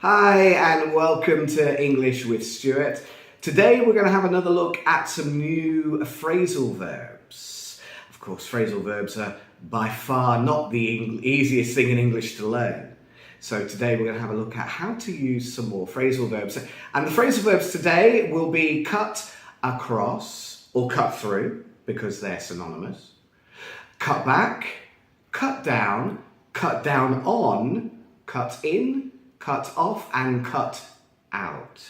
Hi and welcome to English with Stuart. Today we're going to have another look at some new phrasal verbs. Of course, phrasal verbs are by far not the easiest thing in English to learn. So today we're going to have a look at how to use some more phrasal verbs. And the phrasal verbs today will be cut across or cut through because they're synonymous. Cut back, cut down on, cut in, cut off and cut out.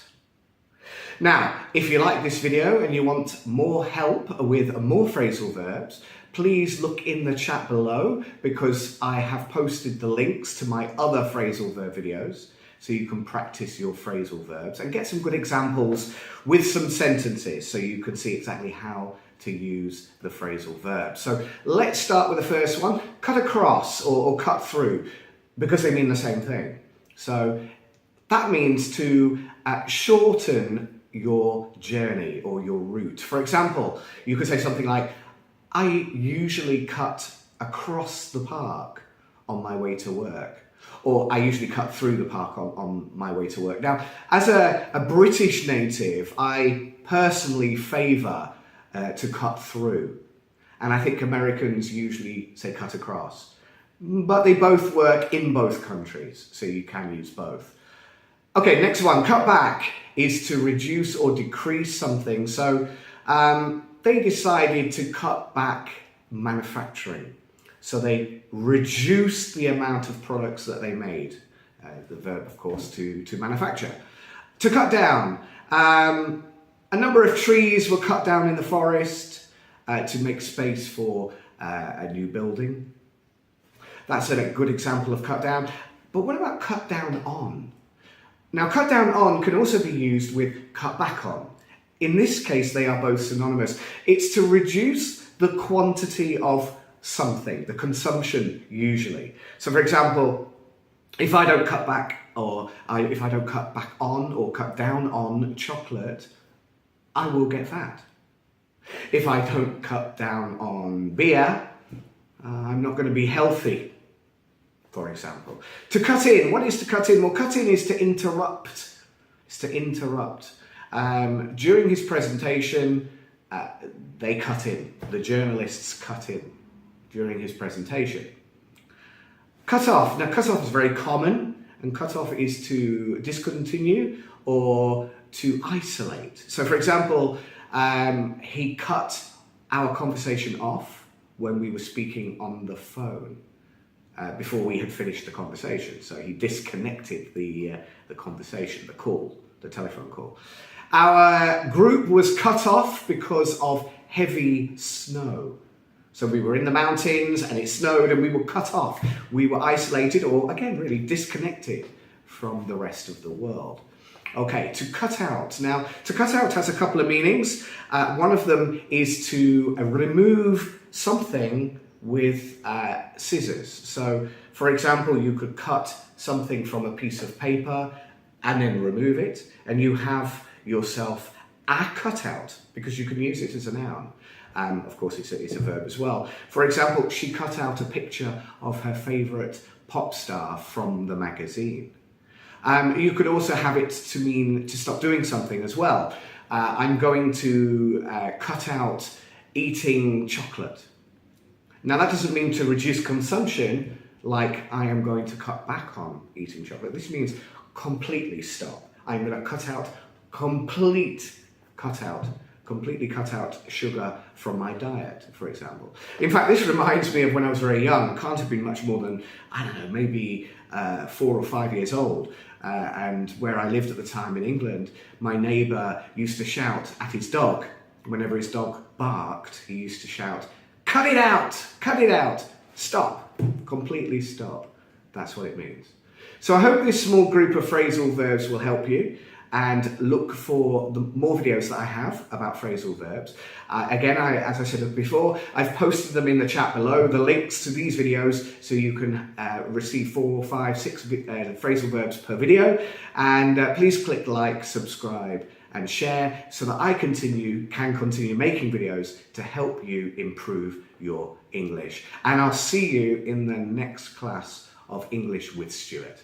Now, if you like this video and you want more help with more phrasal verbs, please look in the chat below because I have posted the links to my other phrasal verb videos so you can practice your phrasal verbs and get some good examples with some sentences so you can see exactly how to use the phrasal verb. So let's start with the first one, cut across or cut through, because they mean the same thing. So that means to shorten your journey or your route. For example, you could say something like, I usually cut across the park on my way to work. Or I usually cut through the park on my way to work. Now, as a British native, I personally favour to cut through. And I think Americans usually say cut across. But they both work in both countries, so you can use both. Okay, next one, cut back is to reduce or decrease something. So they decided to cut back manufacturing. So they reduced the amount of products that they made. The verb, of course, to manufacture. To cut down. A number of trees were cut down in the forest to make space for a new building. That's a good example of cut down. But what about cut down on? Now, cut down on can also be used with cut back on. In this case, they are both synonymous. It's to reduce the quantity of something, the consumption usually. So for example, if I don't cut back if I don't cut back on or cut down on chocolate, I will get fat. If I don't cut down on beer, I'm not going to be healthy, for example. To cut in, what is to cut in? Well, cut in is to interrupt. It's to interrupt. During his presentation, they cut in. The journalists cut in during his presentation. Cut off. Now, cut off is very common, and cut off is to discontinue or to isolate. So, for example, he cut our conversation off when we were speaking on the phone before we had finished the conversation. So he disconnected the conversation, the call, the telephone call. Our group was cut off because of heavy snow. So we were in the mountains and it snowed and we were cut off. We were isolated or, again, really disconnected from the rest of the world. Okay, to cut out. Now, to cut out has a couple of meanings. One of them is to remove something with scissors. So, for example, you could cut something from a piece of paper and then remove it, and you have yourself a cutout, because you can use it as a noun. Of course, it's a verb as well. For example, she cut out a picture of her favourite pop star from the magazine. You could also have it to mean to stop doing something as well. I'm going to cut out eating chocolate. Now, that doesn't mean to reduce consumption, like I am going to cut back on eating chocolate. This means completely stop. I'm going to completely cut out sugar from my diet, for example. In fact, this reminds me of when I was very young. I can't have been much more than, I don't know, maybe 4 or 5 years old. And where I lived at the time in England, my neighbour used to shout at his dog. Whenever his dog barked, he used to shout, cut it out, stop, completely stop. That's what it means. So I hope this small group of phrasal verbs will help you, and look for the more videos that I have about phrasal verbs. Again, as I said before, I've posted them in the chat below, the links to these videos, so you can receive 4, 5, 6 phrasal verbs per video. And please click like, subscribe, and share so that I can continue making videos to help you improve your English. And I'll see you in the next class of English with Stuart.